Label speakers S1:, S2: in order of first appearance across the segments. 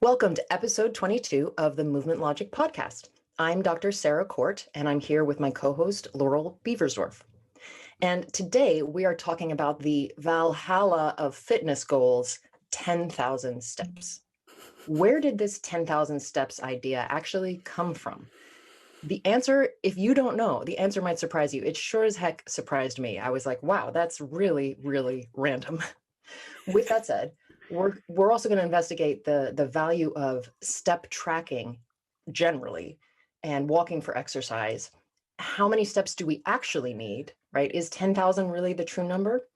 S1: Welcome to episode 22 of the Movement Logic podcast. I'm Dr. Sarah Court, and I'm here with my co-host, Laurel Beversdorf. And today we are talking about the Valhalla of fitness goals, 10,000 steps. Where did this 10,000 steps idea actually come from? The answer, if you don't know, the answer might surprise you. It sure as heck surprised me. I was like, wow, that's really, really random. With that said, we're also going to investigate the value of step tracking generally and walking for exercise. How many steps do we actually need, right? Is 10,000 really the true number?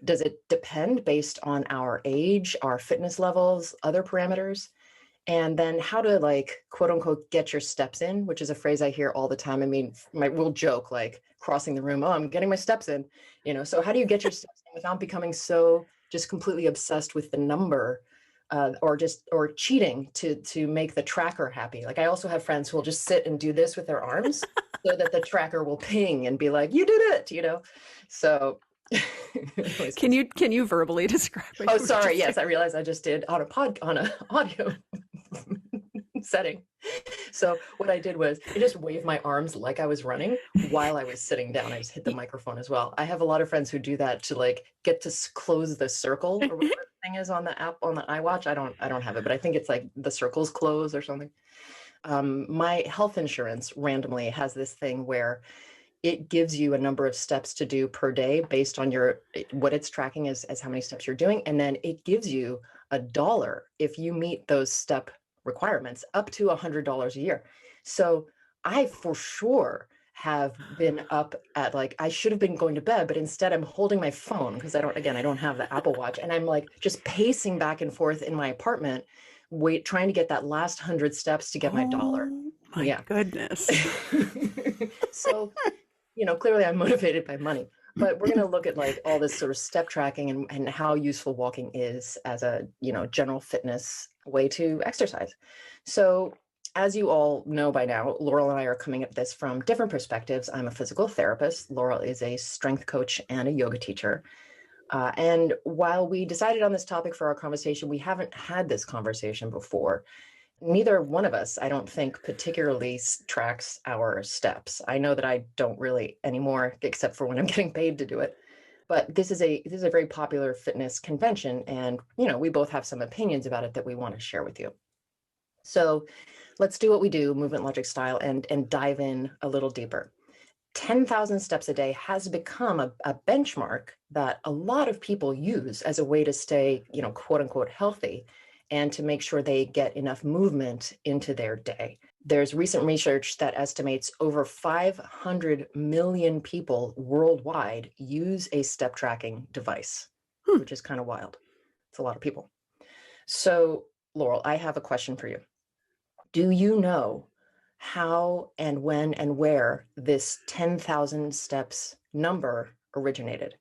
S1: Does it depend based on our age, our fitness levels, other parameters? And then how to quote unquote, get your steps in, which is a phrase I hear all the time. I mean, we'll joke like crossing the room, oh, I'm getting my steps in, so how do you get your steps in without becoming so just completely obsessed with the number or cheating to make the tracker happy? Like I also have friends who will just sit and do this with their arms so that the tracker will ping and be like, you did it, so.
S2: Can you verbally describe what
S1: Oh, sorry. Yes, I realized I just did on an audio setting. So what I did was I just waved my arms like I was running while I was sitting down. I just hit the microphone as well. I have a lot of friends who do that to get to close the circle or whatever the thing is on the app on the iWatch. I don't have it, but I think it's like the circle's close or something. My health insurance randomly has this thing where it gives you a number of steps to do per day based on what it's tracking as how many steps you're doing. And then it gives you $1 if you meet those step requirements, up to $100 a year. So I for sure have been up at I should have been going to bed, but instead I'm holding my phone because I don't have the Apple Watch. And I'm just pacing back and forth in my apartment, trying to get that last 100 steps to get my $1.
S2: My goodness.
S1: So, clearly I'm motivated by money, but we're going to look at all this sort of step tracking and how useful walking is as a, general fitness way to exercise. So as you all know by now, Laurel and I are coming at this from different perspectives. I'm a physical therapist. Laurel is a strength coach and a yoga teacher. And while we decided on this topic for our conversation, we haven't had this conversation before. Neither one of us, I don't think, particularly tracks our steps. I know that I don't really anymore, except for when I'm getting paid to do it. But this is a very popular fitness convention, and we both have some opinions about it that we want to share with you. So let's do what we do, movement logic style, and dive in a little deeper. 10,000 steps a day has become a benchmark that a lot of people use as a way to stay, quote unquote, healthy, and to make sure they get enough movement into their day. There's recent research that estimates over 500 million people worldwide use a step tracking device, which is kind of wild. It's a lot of people. So, Laurel, I have a question for you. Do you know how and when and where this 10,000 steps number originated?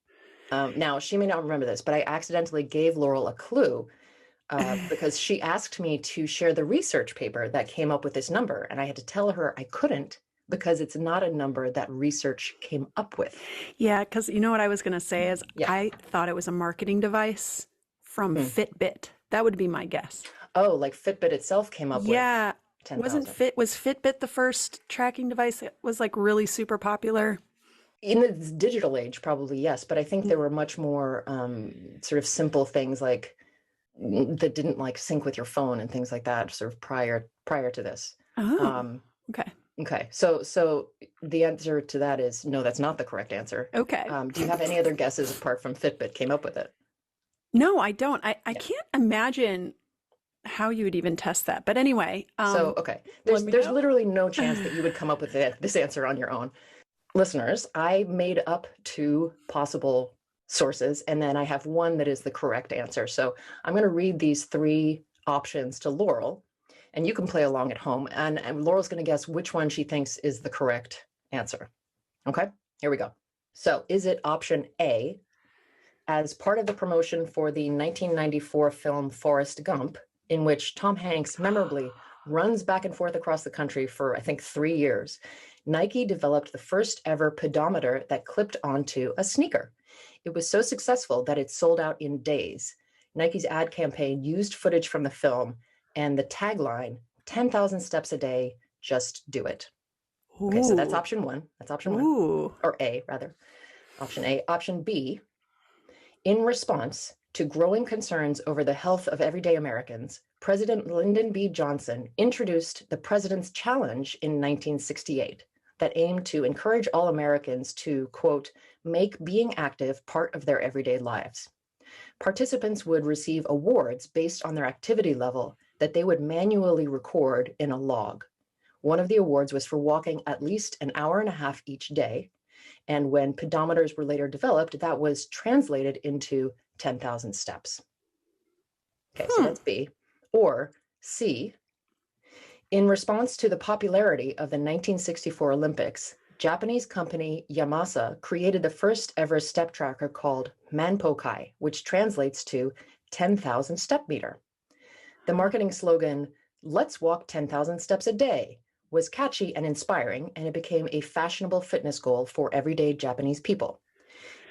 S1: Now, she may not remember this, but I accidentally gave Laurel a clue because she asked me to share the research paper that came up with this number. And I had to tell her I couldn't because it's not a number that research came up with.
S2: Yeah, because you know what I was going to say is I thought it was a marketing device from Fitbit. That would be my guess.
S1: Oh, like Fitbit itself came up with 10,000.
S2: Was Fitbit the first tracking device that was really super popular?
S1: In the digital age, probably yes. But I think there were much more sort of simple things that didn't sync with your phone and things like that sort of prior to this. Okay. So the answer to that is no, that's not the correct answer.
S2: Okay.
S1: Do you have any other guesses apart from Fitbit came up with it?
S2: No, I don't. I can't imagine how you would even test that. But anyway.
S1: There's literally no chance that you would come up with this answer on your own. Listeners, I made up 2 possible sources, and then I have one that is the correct answer. So I'm going to read these 3 options to Laurel, and you can play along at home. And Laurel's going to guess which one she thinks is the correct answer. Okay, here we go. So is it option A, as part of the promotion for the 1994 film Forrest Gump, in which Tom Hanks memorably runs back and forth across the country for, I think, 3 years, Nike developed the first ever pedometer that clipped onto a sneaker. It was so successful that it sold out in days. Nike's ad campaign used footage from the film and the tagline, 10,000 steps a day, just do it. Okay, so that's option one. That's option one. Or A, rather. Option A. Option B, in response to growing concerns over the health of everyday Americans, President Lyndon B. Johnson introduced the President's Challenge in 1968 that aimed to encourage all Americans to, quote, make being active part of their everyday lives. Participants would receive awards based on their activity level that they would manually record in a log. One of the awards was for walking at least an hour and a half each day. And when pedometers were later developed, that was translated into 10,000 steps. Okay, so that's B. Or C, in response to the popularity of the 1964 Olympics, Japanese company Yamasa created the first ever step tracker called Manpokai, which translates to 10,000 step meter. The marketing slogan, "Let's walk 10,000 steps a day," was catchy and inspiring, and it became a fashionable fitness goal for everyday Japanese people.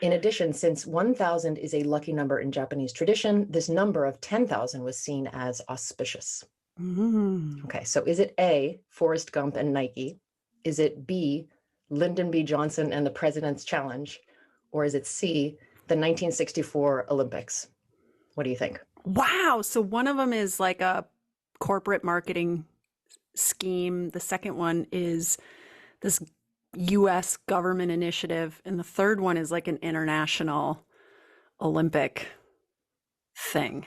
S1: In addition, since 1,000 is a lucky number in Japanese tradition, this number of 10,000 was seen as auspicious. Okay, so is it A, Forrest Gump and Nike? Is it B, Lyndon B. Johnson and the President's Challenge? Or is it C, the 1964 Olympics? What do you think?
S2: Wow. So one of them is like a corporate marketing scheme. The second one is this U.S. government initiative. And the third one is like an international Olympic thing.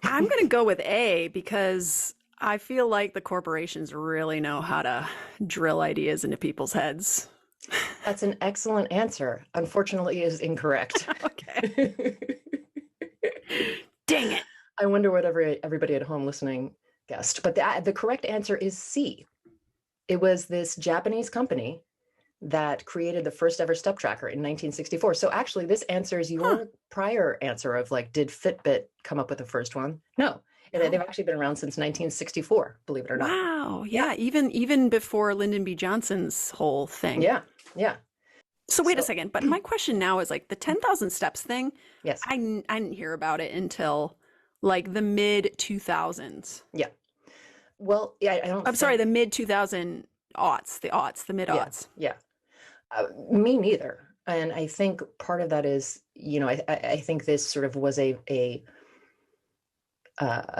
S2: I'm going to go with A because I feel like the corporations really know how to drill ideas into people's heads.
S1: That's an excellent answer. Unfortunately, it is incorrect.
S2: Okay. Dang it.
S1: I wonder what everybody at home listening guessed. But the correct answer is C. It was this Japanese company that created the first ever step tracker in 1964. So actually, this answers your prior answer of like, did Fitbit come up with the first one? No. They've actually been around since 1964, believe it or not.
S2: Wow. Yeah. Even before Lyndon B. Johnson's whole thing.
S1: Yeah.
S2: So wait a second. But my question now is like the 10,000 steps thing.
S1: Yes.
S2: I didn't hear about it until like the mid 2000s.
S1: Yeah. Well, yeah,
S2: I'm sorry, the mid 2000 aughts, the mid aughts.
S1: Yeah. Me neither. And I think part of that is, I think this sort of was a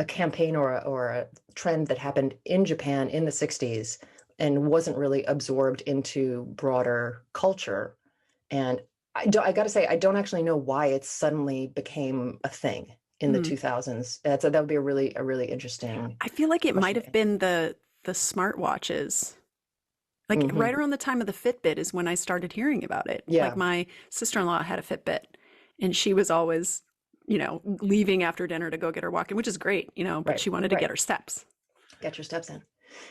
S1: campaign or a trend that happened in Japan in the 60s and wasn't really absorbed into broader culture. And I got to say, I don't actually know why it suddenly became a thing in the 2000s. That would be a really interesting.
S2: I feel like it might have been the smartwatches. Like right around the time of the Fitbit is when I started hearing about it.
S1: Yeah.
S2: Like my sister-in-law had a Fitbit and she was always, leaving after dinner to go get her walking, which is great, but she wanted to get her steps. Get
S1: your steps in.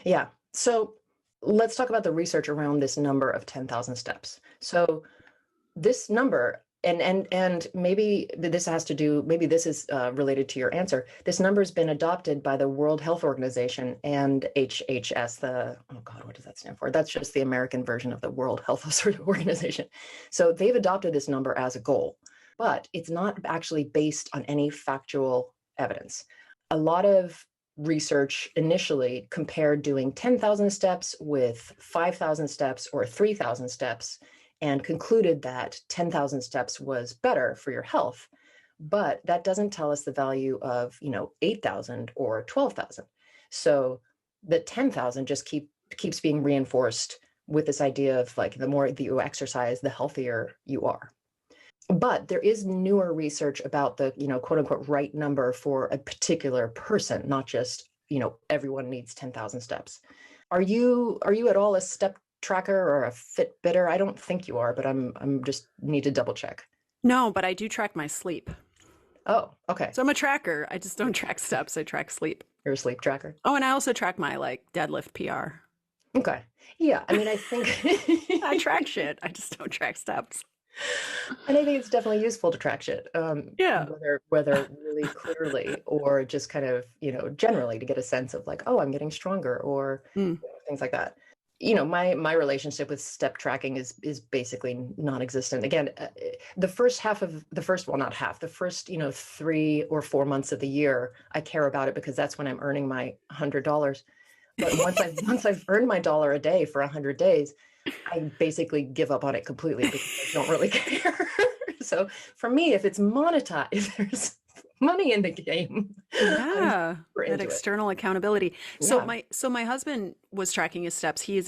S1: Yeah. So let's talk about the research around this number of 10,000 steps. So this number, and maybe this has to do, maybe this is related to your answer. This number has been adopted by the World Health Organization and HHS, what does that stand for? That's just the American version of the World Health Organization. So they've adopted this number as a goal, but it's not actually based on any factual evidence. A lot of research initially compared doing 10,000 steps with 5,000 steps or 3,000 steps and concluded that 10,000 steps was better for your health. But that doesn't tell us the value of, 8,000 or 12,000. So the 10,000 just keeps being reinforced with this idea of like, the more that you exercise, the healthier you are. But there is newer research about the, quote unquote, right number for a particular person, not just, everyone needs 10,000 steps. Are you at all a step tracker or a Fitbitter? I don't think you are, but I'm just need to double check.
S2: No, but I do track my sleep.
S1: Oh, okay.
S2: So I'm a tracker. I just don't track steps. I track sleep.
S1: You're a sleep tracker.
S2: Oh, and I also track my deadlift PR.
S1: Okay. Yeah. I mean, I think
S2: I track shit. I just don't track steps.
S1: And I think it's definitely useful to track shit.
S2: Yeah.
S1: Whether really clearly or just kind of, generally to get a sense of like, oh, I'm getting stronger or things like that. my relationship with step tracking is basically non-existent. Again, the first half of the first, well, not half, the first, 3 or 4 months of the year, I care about it because that's when I'm earning my $100. But once I've earned my dollar a day for 100 days, I basically give up on it completely because I don't really care. So for me, if it's monetized, if there's money in the game,
S2: Yeah,
S1: we're
S2: that
S1: into it.
S2: external accountability. So
S1: Yeah.
S2: my husband was tracking his steps. We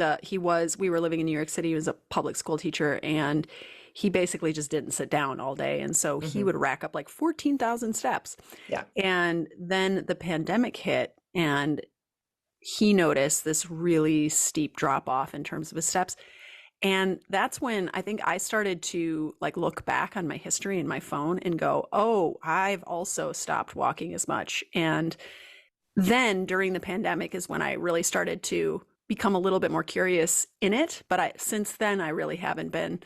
S2: were living in New York City. He was a public school teacher, and he basically just didn't sit down all day. And so he
S1: Hmm.
S2: would rack up like 14,000 steps.
S1: Yeah.
S2: And then the pandemic hit, and he noticed this really steep drop off in terms of his steps. And that's when I think I started to like look back on my history in my phone and go, oh, I've also stopped walking as much. And then during the pandemic is when I really started to become a little bit more curious in it. But since then, I really haven't been.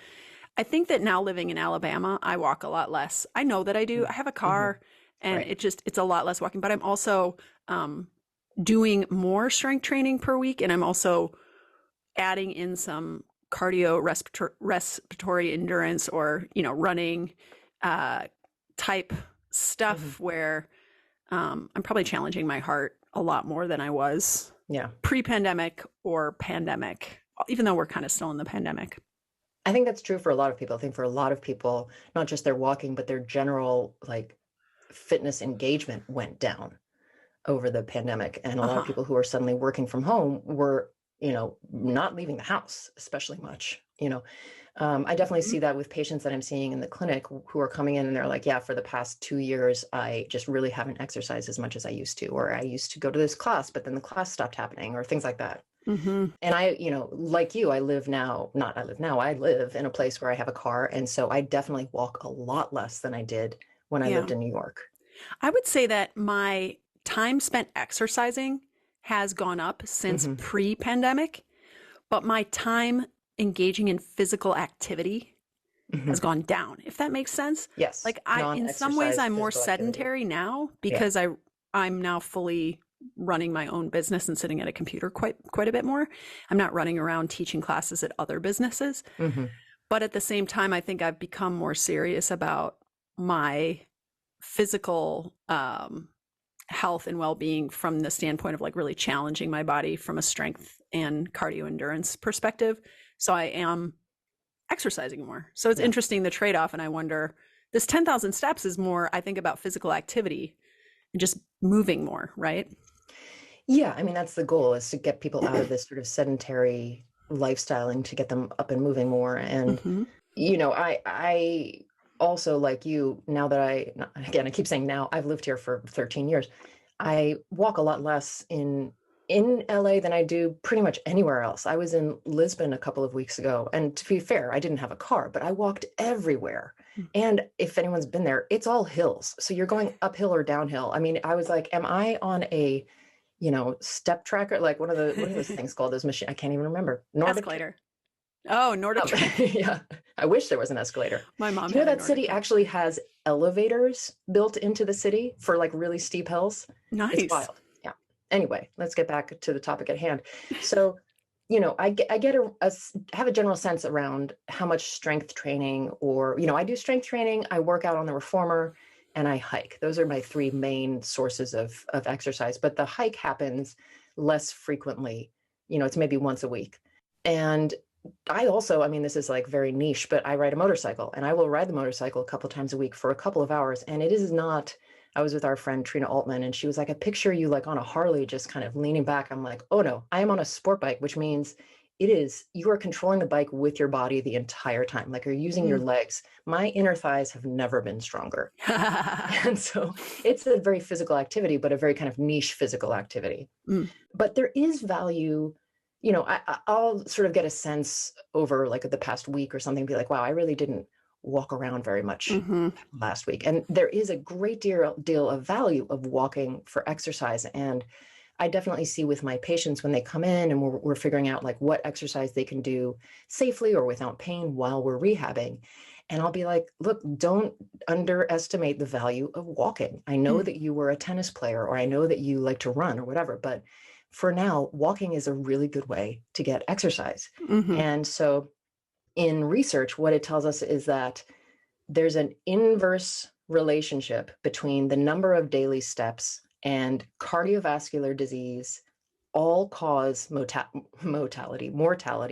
S2: I think that now living in Alabama, I walk a lot less. I know that I do. I have a
S1: Hmm.
S2: car, and
S1: Right.
S2: it's a lot less walking, but I'm also doing more strength training per week. And I'm also adding in some cardio respiratory endurance, or running uh, type
S1: Hmm.
S2: stuff where I'm probably challenging my heart a lot more than I was
S1: Yeah.
S2: pre-pandemic or pandemic, even though we're kind of still in the pandemic.
S1: I think that's true for a lot of people. I think for a lot of people, not just their walking, but their general like fitness engagement went down over the pandemic. And a lot of
S2: Uh-huh.
S1: people who are suddenly working from home were, not leaving the house, especially much. I definitely
S2: Mhm.
S1: see that with patients that I'm seeing in the clinic who are coming in and they're like, yeah, for the past 2 years, I just really haven't exercised as much as I used to, or I used to go to this class, but then the class stopped happening, or things like that.
S2: Mhm.
S1: And like you, I live now, not I live now, I live in a place where I have a car. And so I definitely walk a lot less than I did when I
S2: Yeah.
S1: lived in New York.
S2: I would say that my time spent exercising has gone up since
S1: Hmm.
S2: pre-pandemic, but my time engaging in physical activity
S1: Hmm.
S2: has gone down, if that makes sense.
S1: Yes.
S2: Like in some ways
S1: Non-exercise
S2: I'm more
S1: physical activity.
S2: sedentary now
S1: Yeah.
S2: because I'm now fully running my own business and sitting at a computer quite a bit more. I'm not running around teaching classes at other businesses,
S1: Hmm.
S2: but at the same time I think I've become more serious about my physical health and well-being from the standpoint of like really challenging my body from a strength and cardio endurance perspective. So I am exercising more. So it's
S1: Yeah.
S2: interesting the trade-off. And I wonder, this 10,000 steps is more, I think, about physical activity and just moving more, right?
S1: Yeah. I mean, that's the goal, is to get people out of this sort of sedentary lifestyle and to get them up and moving more. And,
S2: Hmm.
S1: I also, like you, now that again, I keep saying now, I've lived here for 13 years. I walk a lot less in LA than I do pretty much anywhere else. I was in Lisbon a couple of weeks ago, and to be fair, I didn't have a car, but I walked everywhere. And if anyone's been there, it's all hills. So you're going uphill or downhill. I mean, I was like, am I on a, step tracker? Like what are those things called? Those machine, I can't even remember. Nordic.
S2: Escalator. Oh, Nordic track.
S1: Yeah, I wish there was an escalator.
S2: My mom
S1: Do you know
S2: had a
S1: that
S2: Nordic
S1: city
S2: track.
S1: actually has elevators built into the city for like really steep hills? It's
S2: Nice.
S1: wild. Yeah. Anyway, let's get back to the topic at hand. So, I have a general sense around how much strength training, or, I do strength training, I work out on the reformer, and I hike. Those are my three main sources of exercise. But the hike happens less frequently. It's maybe once a week. And I also, I mean, this is like very niche, but I ride a motorcycle, and I will ride the motorcycle a couple times a week for a couple of hours. And it is not, I was with our friend Trina Altman, and she was like, I picture you like on a Harley, just kind of leaning back. I'm like, oh no, I am on a sport bike, which means you are controlling the bike with your body the entire time. Like, you're using your
S2: Mm.
S1: legs. My inner thighs have never been stronger. And so it's a very physical activity, but a very kind of niche physical activity.
S2: Mm.
S1: But there is value. I'll sort of get a sense over like the past week or something, be like, wow, I really didn't walk around very much
S2: Hmm.
S1: last week. And there is a great deal of value of walking for exercise. And I definitely see with my patients when they come in and we're figuring out like what exercise they can do safely or without pain while we're rehabbing. And I'll be like, look, don't underestimate the value of walking. I know
S2: Mm.
S1: that you were a tennis player, or I know that you like to run or whatever, but for now, walking is a really good way to get exercise.
S2: Mm-hmm.
S1: And so in research, what it tells us is that there's an inverse relationship between the number of daily steps and cardiovascular disease, all cause mortality,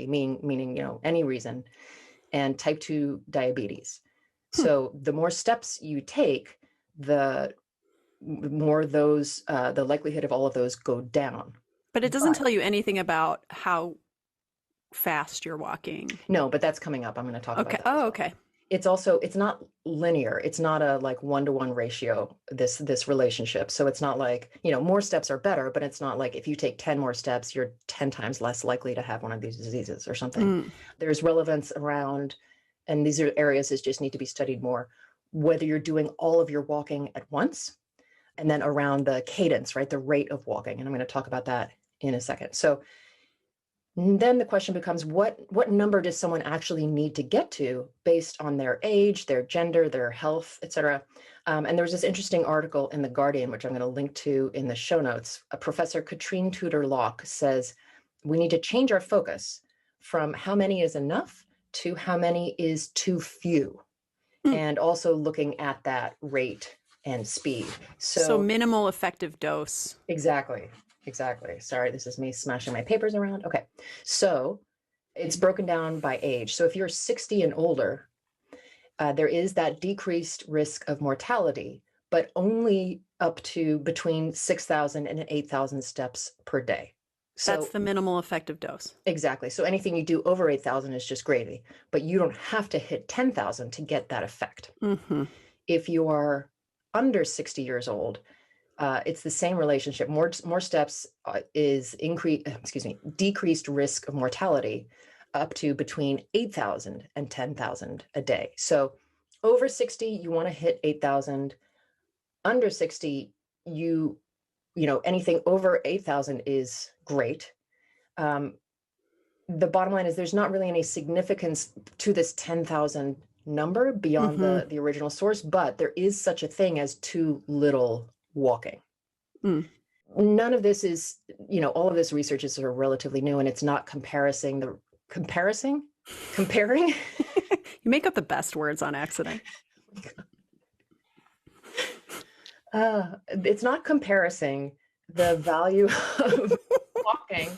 S1: meaning, any reason, and type 2 diabetes. So the more steps you take, the more those, the likelihood of all of those go down.
S2: But it doesn't tell you anything about how fast you're walking.
S1: No, but that's coming up. I'm going to talk about that.
S2: Oh, okay.
S1: It's not linear. It's not a like 1-to-1 ratio, this relationship. So it's not like, more steps are better, but it's not like if you take 10 more steps, you're 10 times less likely to have one of these diseases or something. There's relevance around, and these are areas that just need to be studied more, whether you're doing all of your walking at once, and then around the cadence, right? The rate of walking. And I'm going to talk about that in a second. So then the question becomes, what number does someone actually need to get to based on their age, their gender, their health, et cetera? And there was this interesting article in The Guardian, which I'm going to link to in the show notes. Professor Katrine Tudor-Locke says, we need to change our focus from how many is enough to how many is too few. And also looking at that rate and speed.
S2: So minimal effective dose.
S1: Exactly. Sorry, this is me smashing my papers around. Okay. So it's broken down by age. So if you're 60 and older, there is that decreased risk of mortality, but only up to between 6,000 and 8,000 steps per day. So
S2: that's the minimal effective dose.
S1: Exactly. So anything you do over 8,000 is just gravy, but you don't have to hit 10,000 to get that effect. If you are under 60 years old, it's the same relationship. More steps is decreased risk of mortality up to between 8,000 and 10,000 a day. So over 60, you want to hit 8,000. Under 60, anything over 8,000 is great. The bottom line is there's not really any significance to this 10,000 number beyond the original source, but there is such a thing as too little walking. None of this is, all of this research is sort of relatively new, and it's not comparing. You
S2: make up the best words on accident.
S1: It's not comparing the value of walking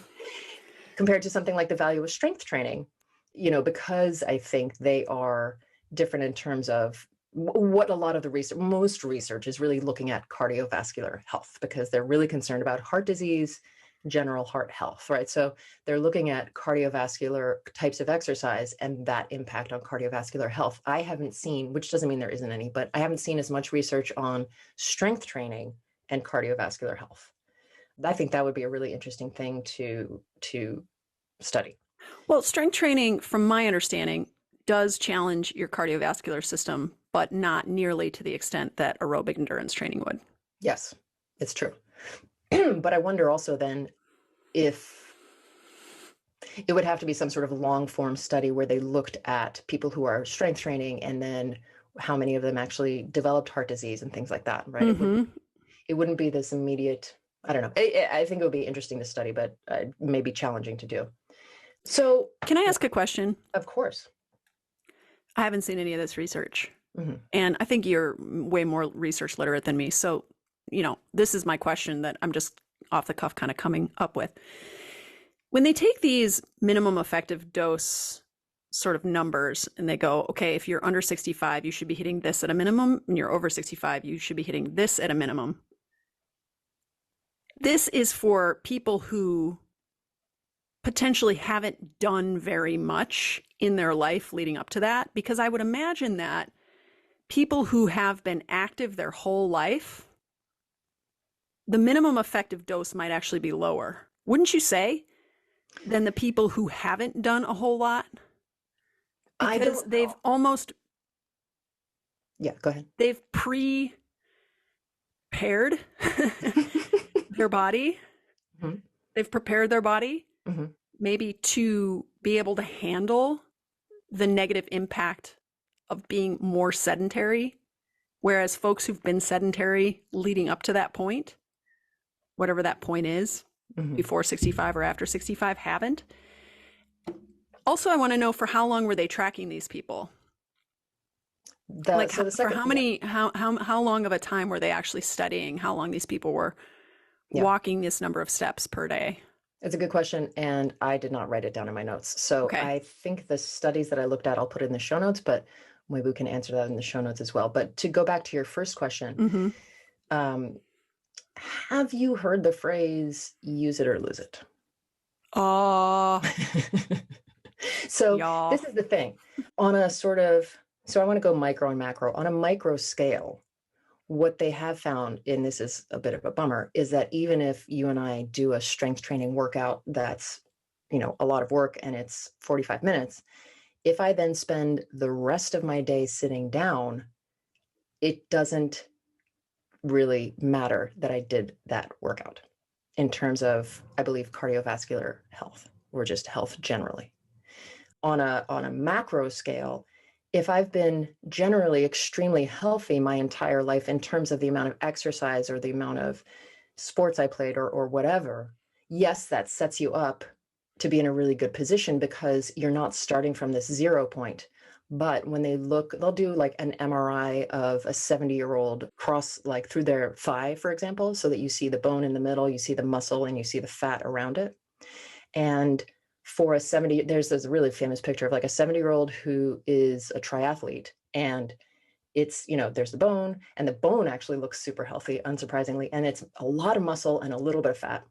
S1: compared to something like the value of strength training, because I think they are different in terms of what a lot of the most research is really looking at cardiovascular health, because they're really concerned about heart disease, general heart health, right? So they're looking at cardiovascular types of exercise and that impact on cardiovascular health. I haven't seen, which doesn't mean there isn't any, but I haven't seen as much research on strength training and cardiovascular health. I think that would be a really interesting thing to study.
S2: Well, strength training, from my understanding, does challenge your cardiovascular system, but not nearly to the extent that aerobic endurance training would.
S1: Yes, it's true. But I wonder also then if it would have to be some sort of long form study where they looked at people who are strength training and then how many of them actually developed heart disease and things like that, right? It wouldn't be this immediate, I don't know. I think it would be interesting to study, but maybe challenging to do. So
S2: can I ask a question?
S1: Of course.
S2: I haven't seen any of this research. And I think you're way more research literate than me. So, this is my question that I'm just off the cuff kind of coming up with. When they take these minimum effective dose sort of numbers and they go, okay, if you're under 65, you should be hitting this at a minimum, and you're over 65, you should be hitting this at a minimum. This is for people who potentially haven't done very much in their life leading up to that, because I would imagine that people who have been active their whole life, the minimum effective dose might actually be lower, wouldn't you say, than the people who haven't done a whole lot? Because they've almost...
S1: Yeah, go ahead.
S2: They've prepared their body. They've prepared their body maybe to be able to handle the negative impact of being more sedentary, whereas folks who've been sedentary leading up to that point, whatever that point is,
S1: Mhm.
S2: before 65 or after 65 haven't. Also, I want to know, for how long were they tracking these people? Like,
S1: So the
S2: for
S1: second,
S2: how
S1: yeah,
S2: many, how long of a time were they actually studying how long these people were
S1: yeah,
S2: walking this number of steps per day?
S1: it's a good question, and I did not write it down in my notes. So
S2: Okay.
S1: I think the studies that I looked at, I'll put in the show notes, but maybe we can answer that in the show notes as well. But to go back to your first question,
S2: Mm-hmm.
S1: um, have you heard the phrase "use it or lose it"?
S2: Oh,
S1: So
S2: y'all.
S1: this is the thing. On a sort of, so I want to go micro and macro. On a micro scale, what they have found, and this is a bit of a bummer, is that even if you and I do a strength training workout that's, a lot of work and it's 45 minutes, if I then spend the rest of my day sitting down, it doesn't really matter that I did that workout in terms of, I believe, cardiovascular health or just health generally. On a macro scale, if I've been generally extremely healthy my entire life in terms of the amount of exercise or the amount of sports I played or whatever, yes, that sets you up to be in a really good position because you're not starting from this 0 point. But when they look, they'll do like an MRI of a 70-year-old cross, like through their thigh, for example, so that you see the bone in the middle, you see the muscle, and you see the fat around it. And for a 70, there's this really famous picture of like a 70-year-old who is a triathlete, and it's, there's the bone, and the bone actually looks super healthy, unsurprisingly, and it's a lot of muscle and a little bit of fat.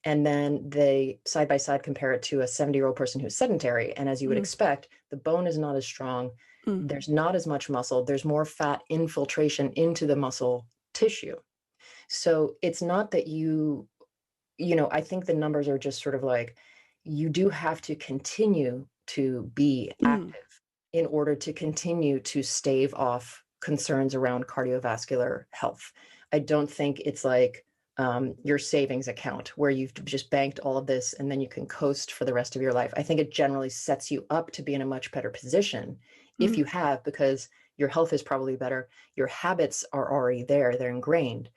S1: And then they side by side compare it to a 70-year-old person who's sedentary, and as you would expect, the bone is not as strong,
S2: Mm.
S1: there's not as much muscle, there's more fat infiltration into the muscle tissue. So it's not that I think the numbers are just sort of like, you do have to continue to be
S2: Mm.
S1: active in order to continue to stave off concerns around cardiovascular health. I don't think it's like your savings account where you've just banked all of this and then you can coast for the rest of your life. I think it generally sets you up to be in a much better position if
S2: Mm.
S1: you have, because your health is probably better. Your habits are already there, they're ingrained.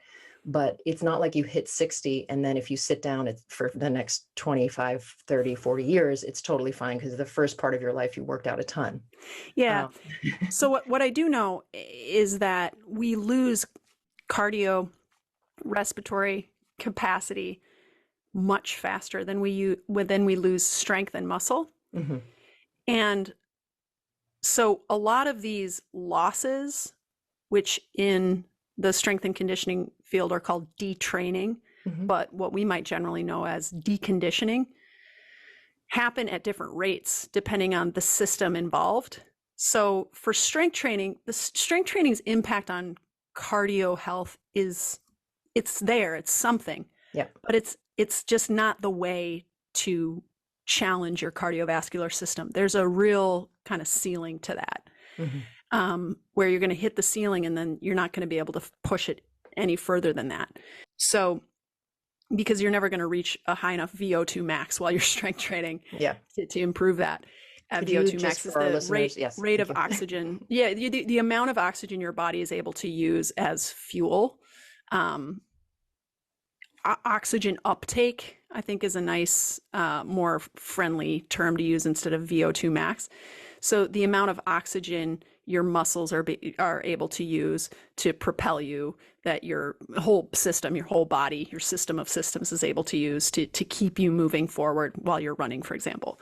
S1: But it's not like you hit 60 and then if you sit down for the next 25, 30, 40 years, it's totally fine because the first part of your life you worked out a ton.
S2: Yeah.
S1: Um,
S2: So what I do know is that we lose cardio respiratory capacity much faster than we lose strength and muscle.
S1: mhm,
S2: And so a lot of these losses, which in the strength and conditioning field are called detraining,
S1: mhm,
S2: but what we might generally know as deconditioning, happen at different rates depending on the system involved. So for strength training, the strength training's impact on cardio health it's there, it's something,
S1: yeah,
S2: but it's just not the way to challenge your cardiovascular system. There's a real kind of ceiling to that, where you're going to hit the ceiling and then you're not going to be able to push it any further than that. So because you're never going to reach a high enough VO2 max while you're strength training
S1: yeah.
S2: to improve that.
S1: Could you
S2: VO2
S1: just
S2: max is
S1: for our
S2: the
S1: listeners, yes,
S2: rate
S1: thank
S2: of
S1: you.
S2: oxygen. Yeah, the amount of oxygen your body is able to use as fuel. Oxygen uptake, I think, is a nice, more friendly term to use instead of VO2 max. So the amount of oxygen your muscles are able to use to propel you, that your whole system, your whole body, your system of systems is able to use to keep you moving forward while you're running, for example.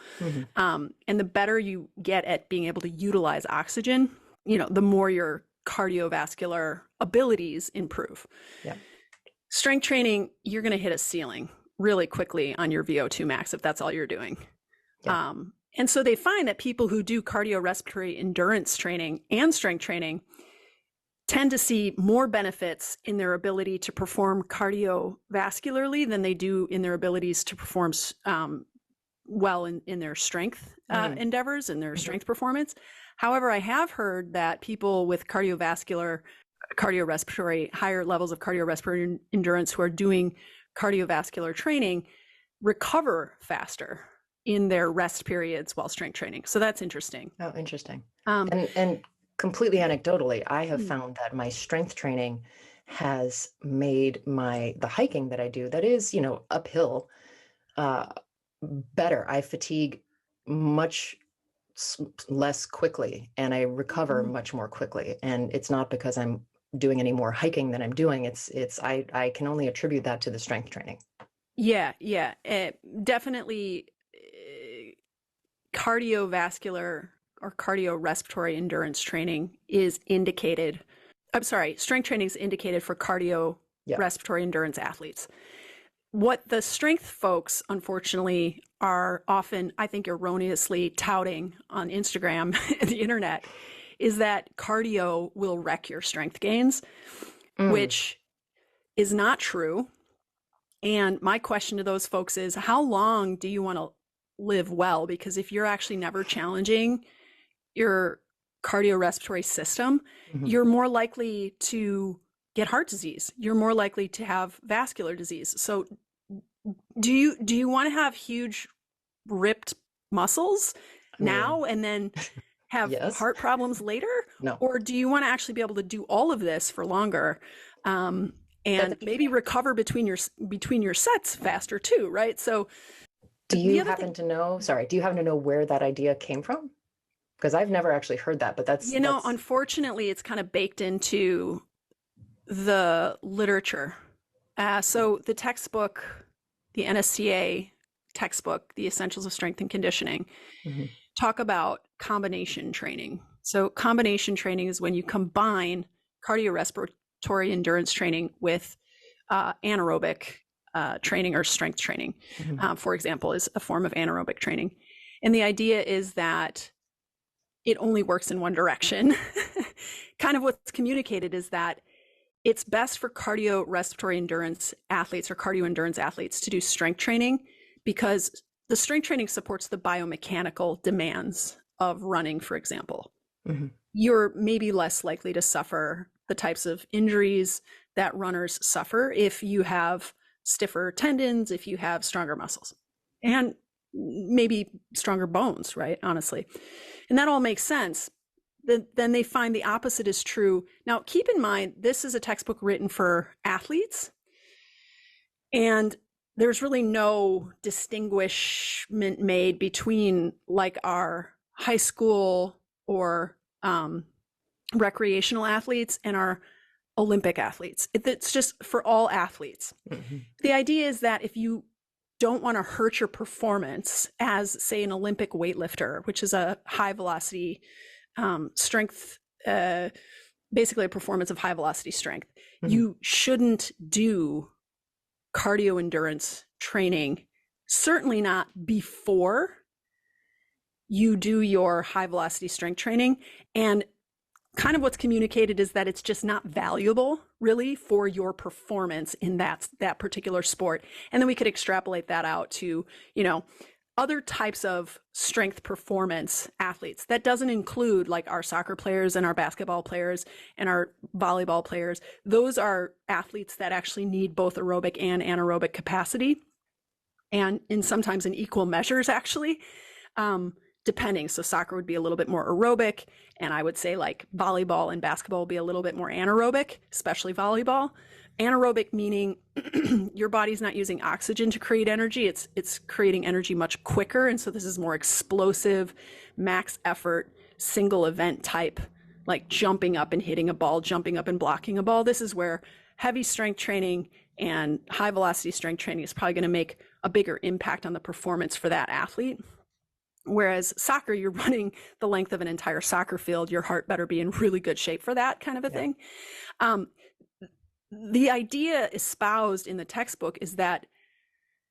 S2: And the better you get at being able to utilize oxygen, the more your cardiovascular abilities improve.
S1: Yeah.
S2: Strength training, you're going to hit a ceiling really quickly on your VO2 max if that's all you're doing.
S1: Yeah.
S2: And so they find that people who do cardiorespiratory endurance training and strength training tend to see more benefits in their ability to perform cardiovascularly than they do in their abilities to perform well in their strength endeavors and their strength performance. However, I have heard that people with cardiorespiratory, higher levels of cardiorespiratory endurance who are doing cardiovascular training recover faster in their rest periods while strength training. So that's interesting.
S1: Oh, interesting. And completely anecdotally, I have found that my strength training has made the hiking that I do, that is, uphill, uh, better. I fatigue much less quickly, and I recover
S2: Mhm.
S1: much more quickly. And it's not because I'm doing any more hiking than I'm doing. I can only attribute that to the strength training.
S2: Yeah, yeah, definitely cardiovascular or cardiorespiratory endurance training is indicated. I'm sorry, strength training is indicated for
S1: Yeah.
S2: cardiorespiratory endurance athletes. What the strength folks, unfortunately, are often, I think, erroneously touting on Instagram and the internet is that cardio will wreck your strength gains,
S1: Mm.
S2: which is not true. And my question to those folks is, how long do you want to live well? Because if you're actually never challenging your cardiorespiratory system,
S1: Mhm.
S2: you're more likely to get heart disease. You're more likely to have vascular disease. So do you want to have huge ripped muscles
S1: I mean,
S2: now and then have
S1: yes.
S2: heart problems later?
S1: No.
S2: Or do you want to actually be able to do all of this for longer? And
S1: That's
S2: maybe recover between your sets faster too, right? So
S1: Do
S2: the
S1: you
S2: other
S1: happen
S2: thing,
S1: to know, sorry, do you happen to know where that idea came from? Because I've never actually heard that, but that's
S2: unfortunately, it's kind of baked into the literature. So the textbook, the NSCA textbook, The Essentials of Strength and Conditioning,
S1: Mhm.
S2: talk about combination training. So combination training is when you combine cardiorespiratory endurance training with anaerobic training or strength training,
S1: Mhm.
S2: for example, is a form of anaerobic training. And the idea is that it only works in one direction. Kind of what's communicated is that it's best for cardiorespiratory endurance athletes or cardio endurance athletes to do strength training because the strength training supports the biomechanical demands of running, for example.
S1: Mhm.
S2: You're maybe less likely to suffer the types of injuries that runners suffer if you have stiffer tendons, if you have stronger muscles, and maybe stronger bones, right? Honestly. And that all makes sense. Then they find the opposite is true. Now, keep in mind, this is a textbook written for athletes, and there's really no distinguishment made between like our high school or recreational athletes and our Olympic athletes. It's just for all athletes.
S1: Mhm.
S2: The idea is that if you don't want to hurt your performance as, say, an Olympic weightlifter, which is a high velocity strength, basically a performance of high velocity strength,
S1: Mhm.
S2: you shouldn't do cardio endurance training, certainly not before you do your high velocity strength training. And kind of what's communicated is that it's just not valuable really for your performance in that particular sport. And then we could extrapolate that out to, other types of strength performance athletes. That doesn't include like our soccer players and our basketball players and our volleyball players. Those are athletes that actually need both aerobic and anaerobic capacity, and sometimes in equal measures actually. Depending. So soccer would be a little bit more aerobic, and I would say like volleyball and basketball would be a little bit more anaerobic, especially volleyball. Anaerobic meaning your body's not using oxygen to create energy. It's creating energy much quicker, and so this is more explosive, max effort, single event type, like jumping up and hitting a ball, jumping up and blocking a ball. This is where heavy strength training and high velocity strength training is probably going to make a bigger impact on the performance for that athlete. Whereas soccer, you're running the length of an entire soccer field. Your heart better be in really good shape for that kind of a
S1: Yeah.
S2: thing. The idea espoused in the textbook is that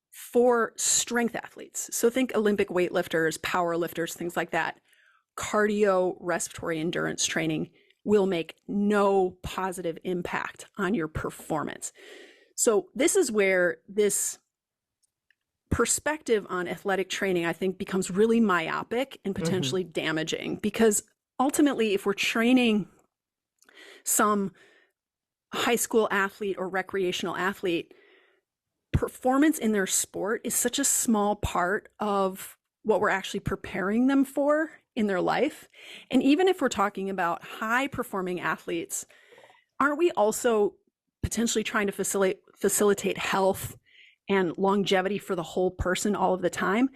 S2: for strength athletes, so think Olympic weightlifters, power lifters, things like that, cardiorespiratory endurance training will make no positive impact on your performance. So this is where this perspective on athletic training, I think, becomes really myopic and
S1: Mhm.
S2: potentially damaging, because ultimately, if we're training some high school athlete or recreational athlete, performance in their sport is such a small part of what we're actually preparing them for in their life. And even if we're talking about high performing athletes, aren't we also potentially trying to facilitate health and longevity for the whole person all of the time,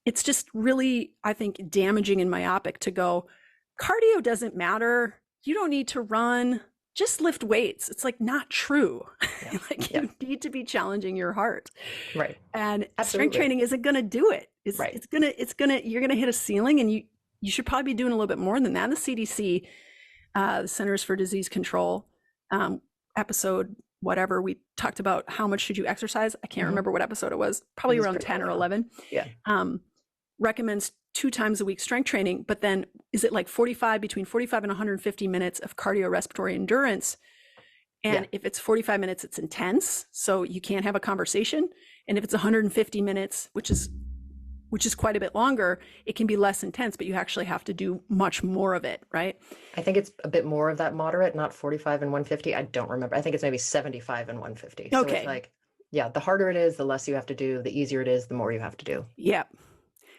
S2: it's just really, I think, damaging and myopic to go, cardio doesn't matter. You don't need to run. Just lift weights. It's like not true.
S1: Yeah.
S2: Like
S1: Yeah.
S2: you need to be challenging your heart.
S1: Right.
S2: And strength
S1: Absolutely.
S2: training isn't going to do it.
S1: Right.
S2: You're going to hit a ceiling, and you should probably be doing a little bit more than that. The CDC, the Centers for Disease Control, episode, whatever, we talked about how much should you exercise. I can't remember what episode it was, probably
S1: It was
S2: around
S1: pretty
S2: 10 or
S1: early on.
S2: 11.
S1: Yeah.
S2: Recommends 2 times a week strength training, but then is it like between 45 and 150 minutes of cardiorespiratory endurance? And if it's 45 minutes, it's intense, so you can't have a conversation. And if it's 150 minutes, which is quite a bit longer, it can be less intense, but you actually have to do much more of it, right?
S1: I think it's a bit more of that moderate, not 45 and 150. I don't remember. I think it's maybe 75 and 150. So
S2: Okay.
S1: it's like, yeah, the harder it is, the less you have to do, the easier it is, the more you have to do.
S2: Yeah.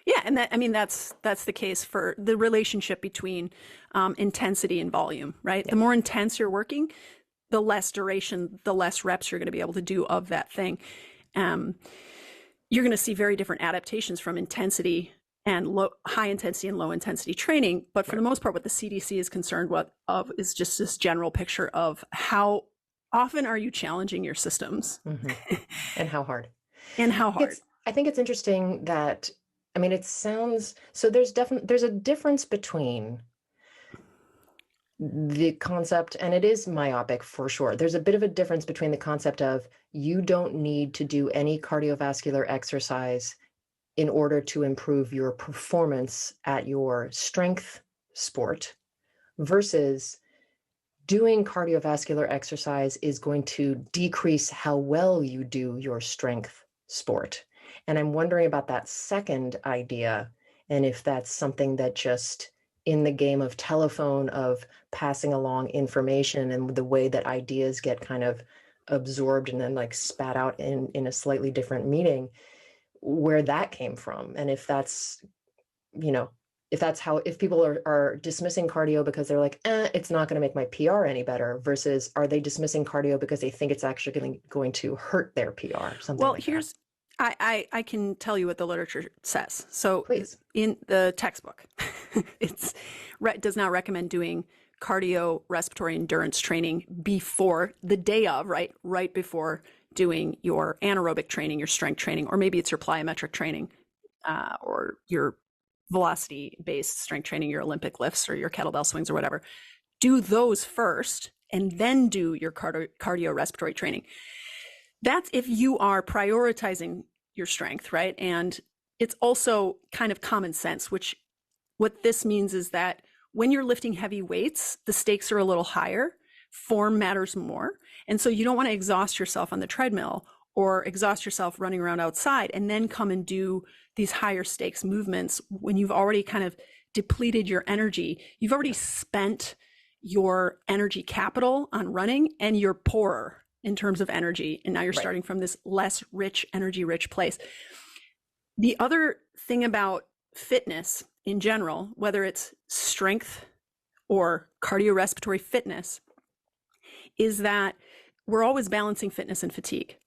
S2: Yeah, and that's the case for the relationship between intensity and volume, right? The more intense you're working, the less duration, the less reps you're going to be able to do of that thing. You're going to see very different adaptations from intensity and high intensity and low intensity training. But for the most part, what the CDC is concerned of is just this general picture of how often are you challenging your systems
S1: And how hard.
S2: and how hard.
S1: I think it's interesting that, I mean, it sounds, so there's a difference between the concept, and it is myopic for sure. There's a bit of a difference between the concept of you don't need to do any cardiovascular exercise in order to improve your performance at your strength sport versus doing cardiovascular exercise is going to decrease how well you do your strength sport. And I'm wondering about that second idea, and if that's something that just in the game of telephone, of passing along information and the way that ideas get kind of absorbed and then like spat out in a slightly different meaning, where that came from. And if that's, if people are dismissing cardio because they're like, it's not going to make my PR any better, versus are they dismissing cardio because they think it's actually going to hurt their PR? Something
S2: Well,
S1: like
S2: here's, I can tell you what the literature says. So
S1: Please.
S2: in the textbook, does not recommend doing cardiorespiratory endurance training before the day of, right before doing your anaerobic training, your strength training, or maybe it's your plyometric training, or your velocity-based strength training, your Olympic lifts or your kettlebell swings or whatever. Do those first and then do your cardiorespiratory training. That's if you are prioritizing your strength, right? And it's also kind of common sense, which what this means is that when you're lifting heavy weights, the stakes are a little higher, form matters more. And so you don't want to exhaust yourself on the treadmill or exhaust yourself running around outside and then come and do these higher stakes movements when you've already kind of depleted your energy. You've already spent your energy capital on running and you're poorer in terms of energy. And now you're starting from this less rich, energy rich place. The other thing about fitness in general, whether it's strength or cardiorespiratory fitness, is that we're always balancing fitness and fatigue.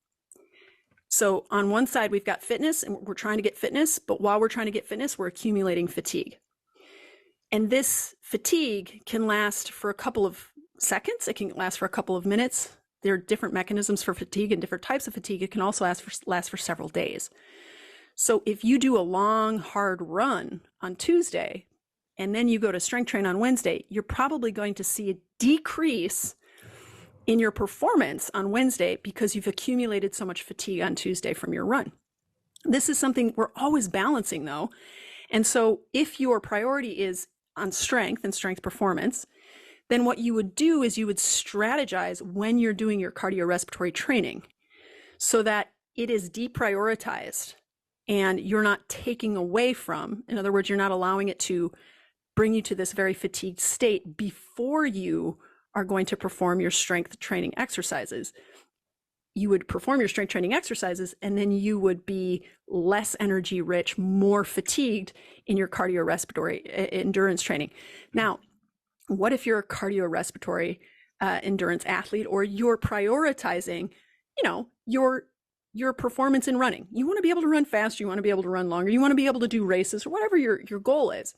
S2: So on one side, we've got fitness and we're trying to get fitness, but while we're trying to get fitness, we're accumulating fatigue. And this fatigue can last for a couple of seconds. It can last for a couple of minutes. There are different mechanisms for fatigue and different types of fatigue. It can also last for several days. So if you do a long, hard run on Tuesday, and then you go to strength train on Wednesday, you're probably going to see a decrease in your performance on Wednesday because you've accumulated so much fatigue on Tuesday from your run. This is something we're always balancing though. And so if your priority is on strength and strength performance, then what you would do is you would strategize when you're doing your cardiorespiratory training so that it is deprioritized and you're not taking away from, in other words, you're not allowing it to bring you to this very fatigued state before you are going to perform your strength training exercises. You would perform your strength training exercises and then you would be less energy rich, more fatigued in your cardiorespiratory endurance training. Now, what if your cardiorespiratory endurance athlete, or you're prioritizing, your performance in running. You want to be able to run faster, you want to be able to run longer, you want to be able to do races, or whatever your goal is.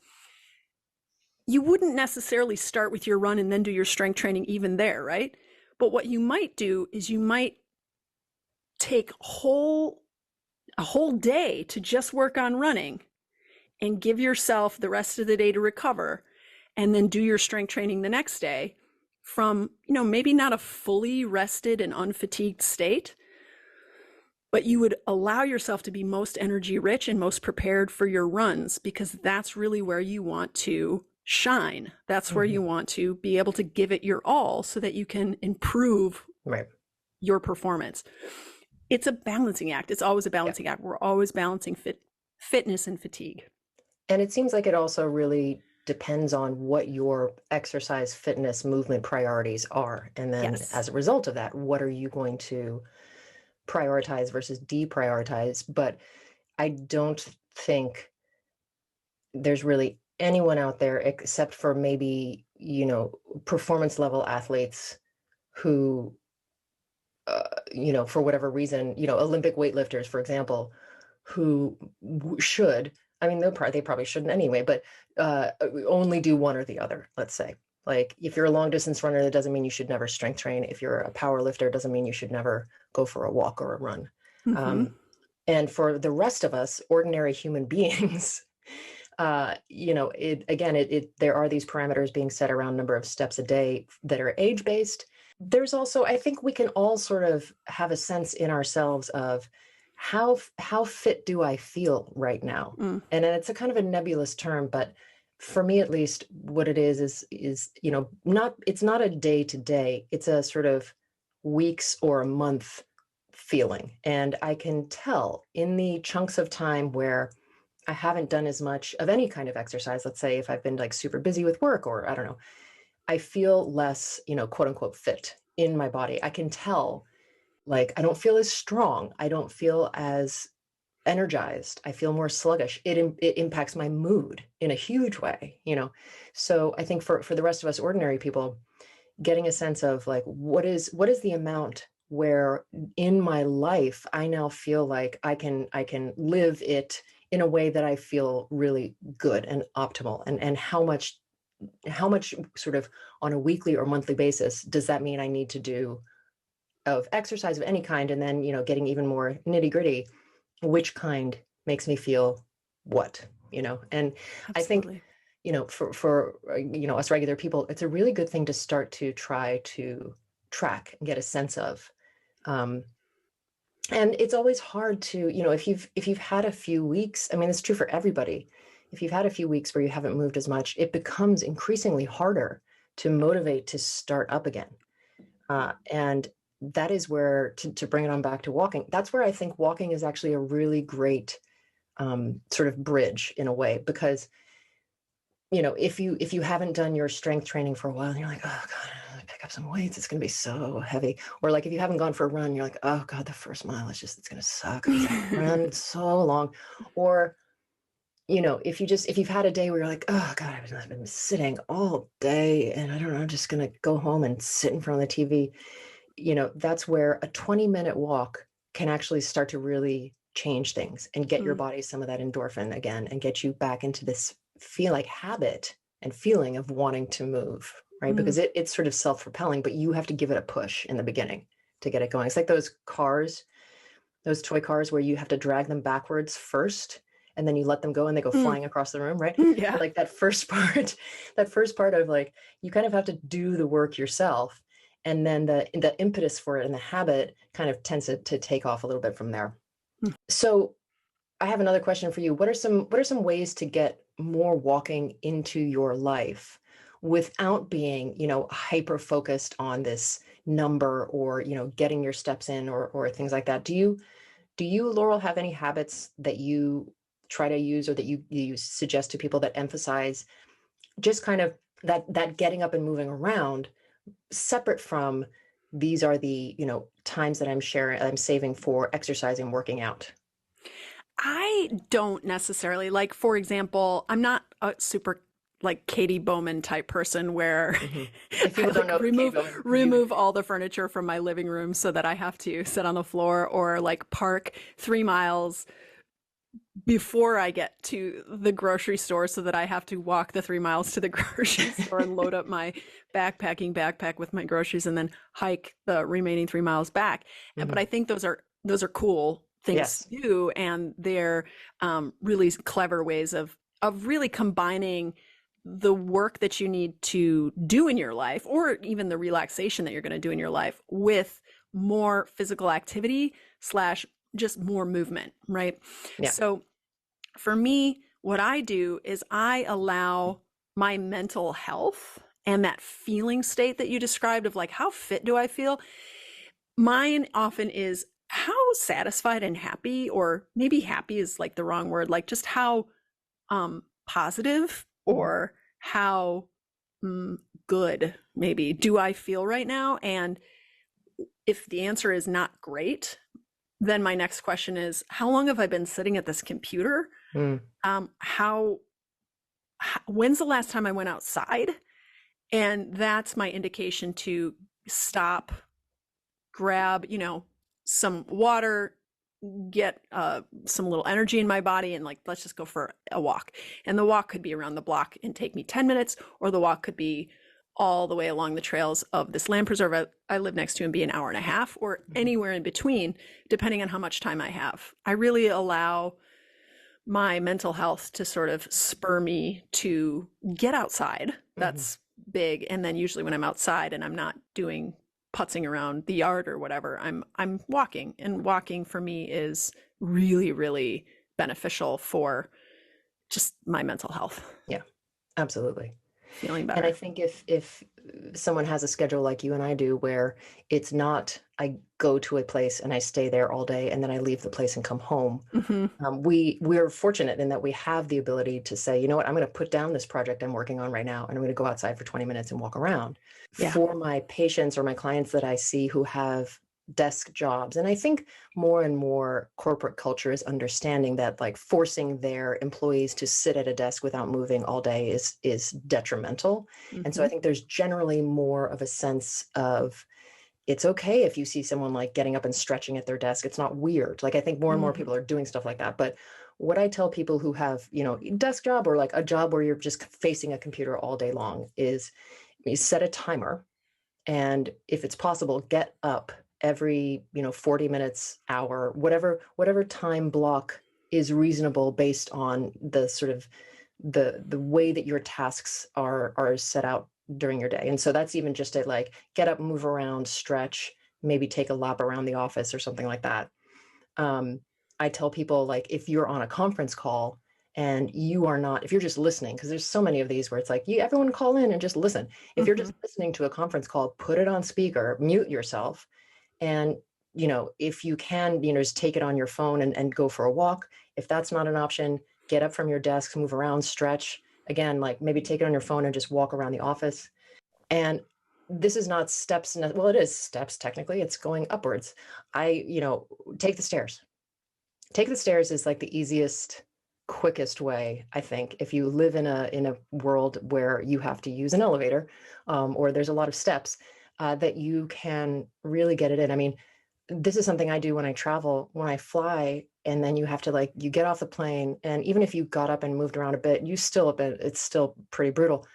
S2: You wouldn't necessarily start with your run and then do your strength training even there, right? But what you might do is you might take a whole day to just work on running and give yourself the rest of the day to recover, and then do your strength training the next day from, maybe not a fully rested and unfatigued state, but you would allow yourself to be most energy rich and most prepared for your runs, because that's really where you want to shine. That's where you want to be able to give it your all so that you can improve your performance. It's a balancing act. It's always a balancing act. We're always balancing fitness and fatigue.
S1: And it seems like it also really depends on what your exercise, fitness, movement priorities are. And then as a result of that, what are you going to prioritize versus deprioritize? But I don't think there's really anyone out there except for maybe, performance level athletes who, for whatever reason, Olympic weightlifters, for example, who should, they probably shouldn't anyway, but only do one or the other, let's say. Like if you're a long distance runner, that doesn't mean you should never strength train. If you're a power lifter, it doesn't mean you should never go for a walk or a run. And for the rest of us, ordinary human beings, there are these parameters being set around number of steps a day that are age-based. There's also, I think we can all sort of have a sense in ourselves of how fit do I feel right now? And it's a kind of a nebulous term, but for me, at least, what it is it's not a day to day, it's a sort of weeks or a month feeling. And I can tell in the chunks of time where I haven't done as much of any kind of exercise, let's say if I've been like super busy with work or I don't know, I feel less, quote unquote, fit in my body. I can tell, like, I don't feel as strong. I don't feel as energized. I feel more sluggish. It impacts my mood in a huge way, So I think for the rest of us ordinary people, getting a sense of like, what is the amount where in my life, I now feel like I can live it in a way that I feel really good and optimal, and how much sort of on a weekly or monthly basis does that mean I need to do of exercise of any kind? And then, getting even more nitty gritty, which kind makes me feel what, and absolutely. I think, for us regular people, it's a really good thing to start to try to track and get a sense of. And it's always hard to, if you've had a few weeks, it's true for everybody. If you've had a few weeks where you haven't moved as much, it becomes increasingly harder to motivate to start up again. And that is where, to bring it on back to walking, that's where I think walking is actually a really great sort of bridge in a way, because, if you haven't done your strength training for a while and you're like, oh God, pick up some weights, it's going to be so heavy. Or like if you haven't gone for a run, you're like, oh God, the first mile it's going to suck. I ran so long. Or, if you've had a day where you're like, oh God, I've been sitting all day and I don't know, I'm just going to go home and sit in front of the TV. That's where a 20-minute walk can actually start to really change things and get your body some of that endorphin again and get you back into this habit and feeling of wanting to move, right? Because it's sort of self-propelling, but you have to give it a push in the beginning to get it going. It's like those toy cars where you have to drag them backwards first and then you let them go and they go flying across the room, right?
S2: Yeah.
S1: But like that first part of like, you kind of have to do the work yourself. And then the impetus for it and the habit kind of tends to take off a little bit from there. So I have another question for you. What are some ways to get more walking into your life without being, hyper focused on this number or, getting your steps in or things like that? Do you, Laurel, have any habits that you try to use or that you suggest to people that emphasize just kind of that getting up and moving around, separate from these are the, times that I'm saving for exercising and working out?
S2: I don't necessarily, like, for example, I'm not a super like Katie Bowman type person where
S1: If
S2: I
S1: people don't
S2: like
S1: know,
S2: remove all the furniture from my living room so that I have to sit on the floor, or like park 3 miles before I get to the grocery store so that I have to walk the 3 miles to the grocery store and load up my backpack with my groceries and then hike the remaining 3 miles back. But I think those are cool things
S1: yes.
S2: to do, and they're really clever ways of really combining the work that you need to do in your life, or even the relaxation that you're going to do in your life, with more physical activity slash just more movement, right?
S1: Yeah.
S2: So for me, what I do is I allow my mental health and that feeling state that you described of like, how fit do I feel? Mine often is how satisfied and happy, or maybe happy is like the wrong word, like just how positive, or how good maybe do I feel right now? And if the answer is not great, then my next question is, how long have I been sitting at this computer?
S1: Mm.
S2: When's the last time I went outside? And that's my indication to stop, grab, some water, get some little energy in my body, and like, let's just go for a walk. And the walk could be around the block and take me 10 minutes, or the walk could be all the way along the trails of this land preserve I live next to and be an hour and a half, or anywhere in between, depending on how much time I have. I really allow my mental health to sort of spur me to get outside. That's big. And then usually when I'm outside and I'm not doing putzing around the yard or whatever, I'm walking, and walking for me is really, really beneficial for just my mental health.
S1: Yeah, absolutely.
S2: Feeling better.
S1: And I think if someone has a schedule like you and I do, where it's not, I go to a place and I stay there all day and then I leave the place and come home. We're fortunate in that we have the ability to say, you know what, I'm going to put down this project I'm working on right now, and I'm going to go outside for 20 minutes and walk around.
S2: Yeah.
S1: For my patients or my clients that I see who have desk jobs, and I think more and more corporate culture is understanding that like forcing their employees to sit at a desk without moving all day is detrimental. And so I think there's generally more of a sense of, it's okay if you see someone like getting up and stretching at their desk. It's not weird. Like, I think more and more people are doing stuff like that. But what I tell people who have, desk job or like a job where you're just facing a computer all day long is, you set a timer, and if it's possible, get up every 40 minutes, hour, whatever time block is reasonable based on the sort of the way that your tasks are set out during your day. And so that's even just a like, get up, move around, stretch, maybe take a lap around the office or something like that. I tell people, like, if you're on a conference call and you are not, if you're just listening, because there's so many of these where it's like, everyone call in and just listen. If you're just listening to a conference call, put it on speaker, mute yourself. And, if you can, just take it on your phone and go for a walk. If that's not an option, get up from your desk, move around, stretch. Again, like maybe take it on your phone and just walk around the office. And this is not steps. Well, it is steps. Technically, it's going upwards. Take the stairs. Take the stairs is like the easiest, quickest way, I think, if you live in a world where you have to use an elevator, or there's a lot of steps, that you can really get it in. I mean, this is something I do when I travel, when I fly, and then you have to you get off the plane, and even if you got up and moved around a bit, it's still pretty brutal.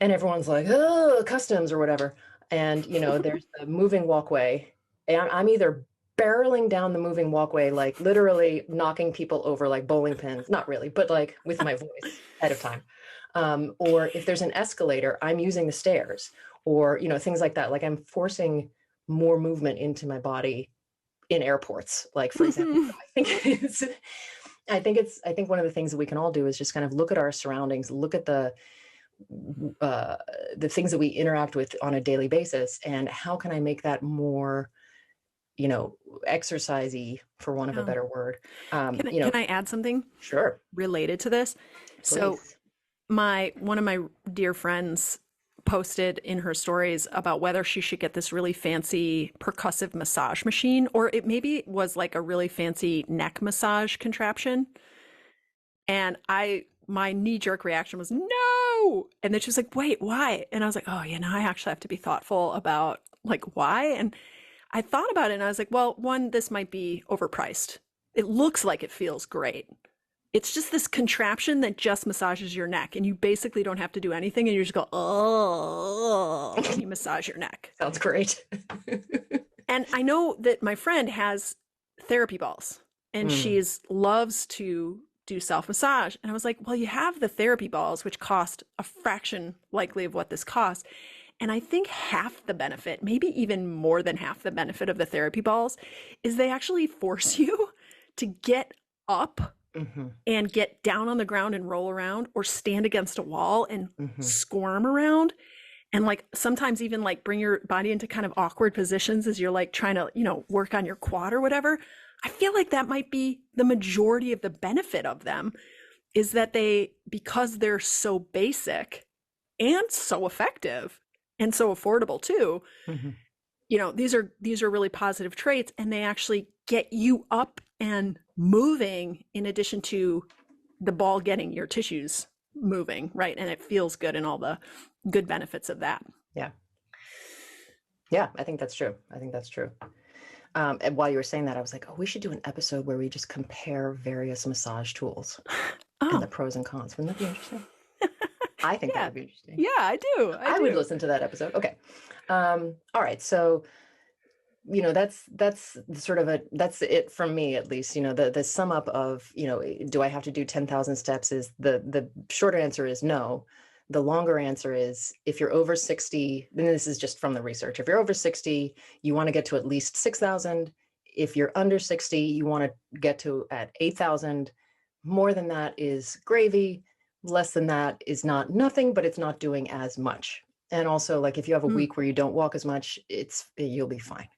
S1: And everyone's like, oh, customs or whatever. And, there's the moving walkway, and I'm either barreling down the moving walkway, like literally knocking people over like bowling pins, not really, but like with my voice ahead of time. Or if there's an escalator, I'm using the stairs, or, things like that. Like, I'm forcing more movement into my body in airports, like, for example. I think one of the things that we can all do is just kind of look at our surroundings, look at the things that we interact with on a daily basis, and how can I make that more, exercisey, for want of a better word.
S2: Can I add something?
S1: Sure.
S2: Related to this?
S1: Please.
S2: So one of my dear friends posted in her stories about whether she should get this really fancy percussive massage machine, or it maybe was like a really fancy neck massage contraption. And my knee-jerk reaction was, no, no. And then she was like, wait, why? And I was like, oh, I actually have to be thoughtful about like why. And I thought about it and I was like, well, one, this might be overpriced. It looks like it feels great. It's just this contraption that just massages your neck and you basically don't have to do anything and you just go, oh, and you massage your neck.
S1: Sounds great.
S2: And I know that my friend has therapy balls and she loves to do self-massage. And I was like, well, you have the therapy balls, which cost a fraction likely of what this costs. And I think half the benefit, maybe even more than half the benefit of the therapy balls is they actually force you to get up and get down on the ground and roll around or stand against a wall and squirm around. And like sometimes even like bring your body into kind of awkward positions as you're like trying to, work on your quad or whatever. I feel like that might be the majority of the benefit of them is that because they're so basic and so effective and so affordable too, these are really positive traits and they actually get you up and moving in addition to the ball getting your tissues moving, right? And it feels good and all the good benefits of that.
S1: Yeah, I think that's true. And while you were saying that, I was like, oh, we should do an episode where we just compare various massage tools and the pros and cons. Wouldn't that be interesting? I think that would be interesting.
S2: Yeah, I do. I
S1: would listen to that episode. Okay. All right. So, that's sort of that's it from me, at least, the sum up of, do I have to do 10,000 steps is the shorter answer is no. The longer answer is if you're over 60, then this is just from the research. If you're over 60, you want to get to at least 6,000. If you're under 60, you want to get to at 8,000. More than that is gravy. Less than that is not nothing, but it's not doing as much. And also, like, if you have a week where you don't walk as much, you'll be fine.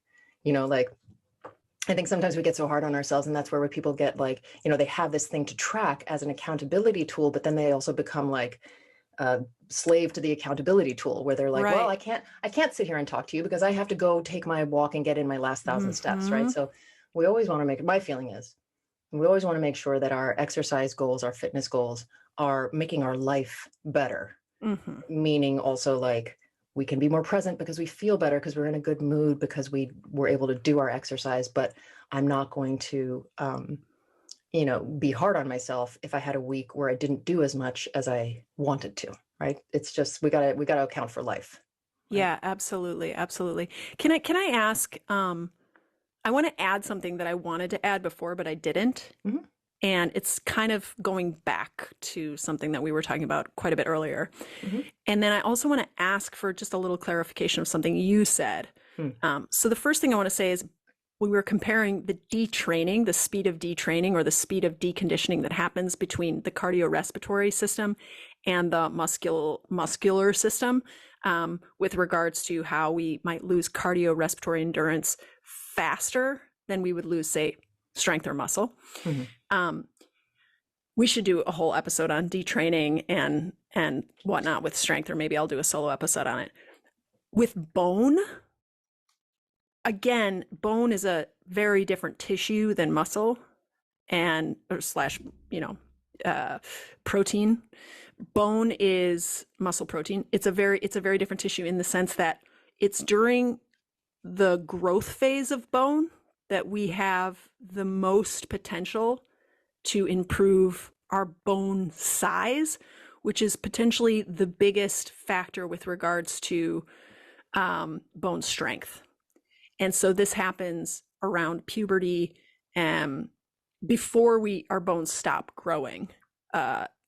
S1: Like, I think sometimes we get so hard on ourselves, and that's where people get like, they have this thing to track as an accountability tool, but then they also become like slave to the accountability tool where they're like, well, I can't sit here and talk to you because I have to go take my walk and get in my last 1,000 steps, right? So we always want to my feeling is we always want to make sure that our exercise goals, our fitness goals are making our life better, meaning also like we can be more present because we feel better because we're in a good mood because we were able to do our exercise, but I'm not going to be hard on myself if I had a week where I didn't do as much as I wanted to, right? It's just, we gotta account for life. Right?
S2: Yeah, absolutely. Absolutely. Can I ask, I want to add something that I wanted to add before, but I didn't. And it's kind of going back to something that we were talking about quite a bit earlier. And then I also want to ask for just a little clarification of something you said. So the first thing I want to say is, we were comparing the detraining, the speed of detraining or the speed of deconditioning that happens between the cardiorespiratory system and the muscular system with regards to how we might lose cardiorespiratory endurance faster than we would lose, say, strength or muscle. We should do a whole episode on detraining and whatnot with strength, or maybe I'll do a solo episode on it. With bone, again, bone is a very different tissue than muscle and protein. Bone is muscle protein. It's a very different tissue in the sense that it's during the growth phase of bone that we have the most potential to improve our bone size, which is potentially the biggest factor with regards to bone strength. And so this happens around puberty and before our bones stop growing.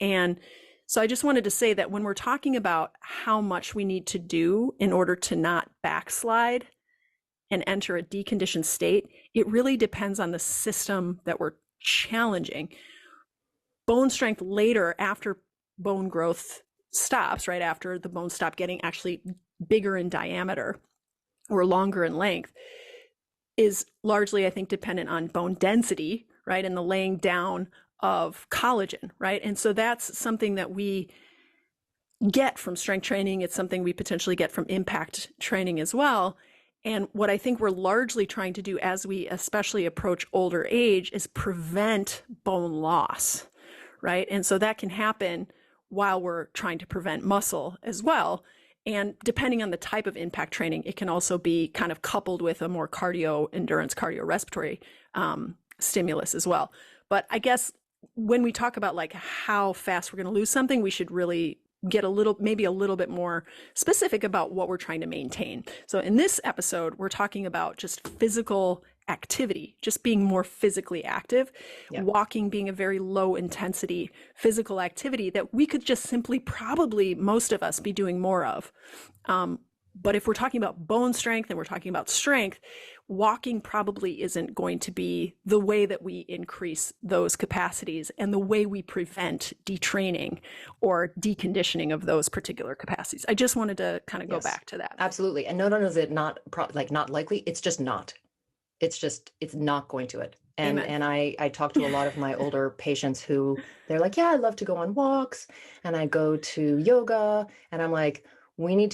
S2: And so I just wanted to say that when we're talking about how much we need to do in order to not backslide and enter a deconditioned state, it really depends on the system that we're challenging. Bone strength later, after bone growth stops, right after the bones stop getting actually bigger in diameter or longer in length, is largely, I think, dependent on bone density, right? And the laying down of collagen, right? And so that's something that we get from strength training. It's something we potentially get from impact training as well. And what I think we're largely trying to do as we especially approach older age is prevent bone loss, right? And so that can happen while we're trying to prevent muscle as well. And depending on the type of impact training, it can also be kind of coupled with a more cardio endurance, cardiorespiratory stimulus as well. But I guess when we talk about like how fast we're going to lose something, we should really get maybe a little bit more specific about what we're trying to maintain. So in this episode, we're talking about just physical activity, just being more physically active, walking being a very low intensity physical activity that we could just simply probably most of us be doing more of. But if we're talking about bone strength and we're talking about strength, walking probably isn't going to be the way that we increase those capacities and the way we prevent detraining or deconditioning of those particular capacities. I just wanted to kind of go back to that.
S1: Absolutely. And not only is it not likely, it's just not. It's not going to it. And
S2: Amen.
S1: and I talk to a lot of my older patients who they're like, yeah, I love to go on walks and I go to yoga. And I'm like, you need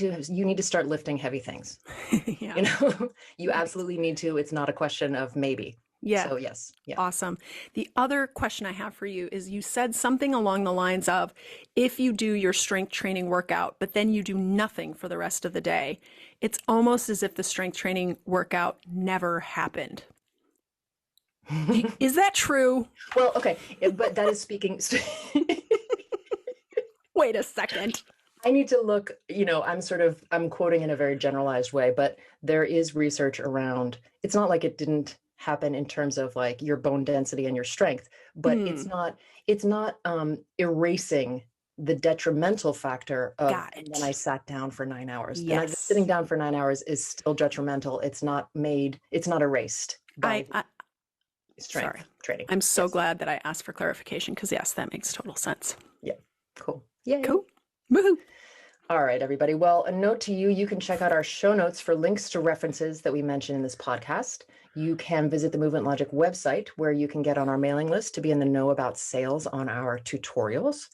S1: to start lifting heavy things.
S2: Yeah.
S1: You know, you absolutely need to. It's not a question of maybe.
S2: Yeah.
S1: So yes. Yeah.
S2: Awesome. The other question I have for you is you said something along the lines of, if you do your strength training workout, but then you do nothing for the rest of the day, it's almost as if the strength training workout never happened. Is that true?
S1: Well, okay. But that is speaking.
S2: Wait a second.
S1: I need to look, I'm quoting in a very generalized way, but there is research around, it's not like it didn't happen in terms of like your bone density and your strength, but it's not erasing the detrimental factor of when I sat down for 9 hours.
S2: Yes.
S1: And sitting down for 9 hours is still detrimental. It's not erased by strength training.
S2: I'm so glad that I asked for clarification because yes, that makes total sense.
S1: Yeah. Cool. Yay.
S2: Cool. Woohoo.
S1: All right, everybody. Well, a note to you, you can check out our show notes for links to references that we mentioned in this podcast. You can visit the Movement Logic website where you can get on our mailing list to be in the know about sales on our tutorials.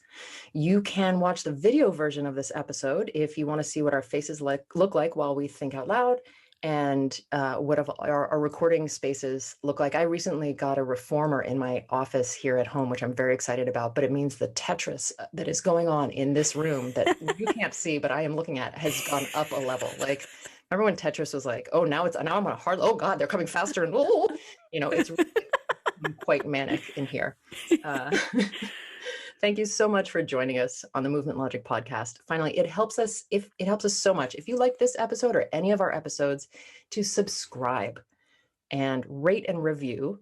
S1: You can watch the video version of this episode if you want to see what our faces look like while we think out loud and what our recording spaces look like. I recently got a reformer in my office here at home, which I'm very excited about, but it means the Tetris that is going on in this room that you can't see, but I am looking at has gone up a level. Like, remember when Tetris was like, oh, now I'm on a hard, oh God, they're coming faster. And it's really quite manic in here. Thank you so much for joining us on the Movement Logic podcast. Finally, it helps us so much. If you like this episode or any of our episodes, to subscribe and rate and review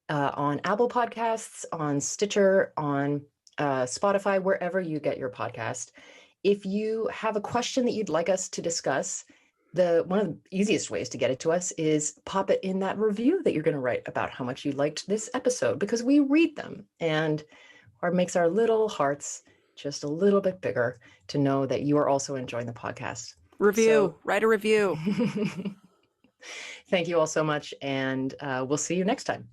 S1: on Apple Podcasts, on Stitcher, on Spotify, wherever you get your podcast. If you have a question that you'd like us to discuss, one of the easiest ways to get it to us is pop it in that review that you're going to write about how much you liked this episode, because we read them and it makes our little hearts just a little bit bigger to know that you are also enjoying the podcast.
S2: Write a review.
S1: Thank you all so much, and we'll see you next time.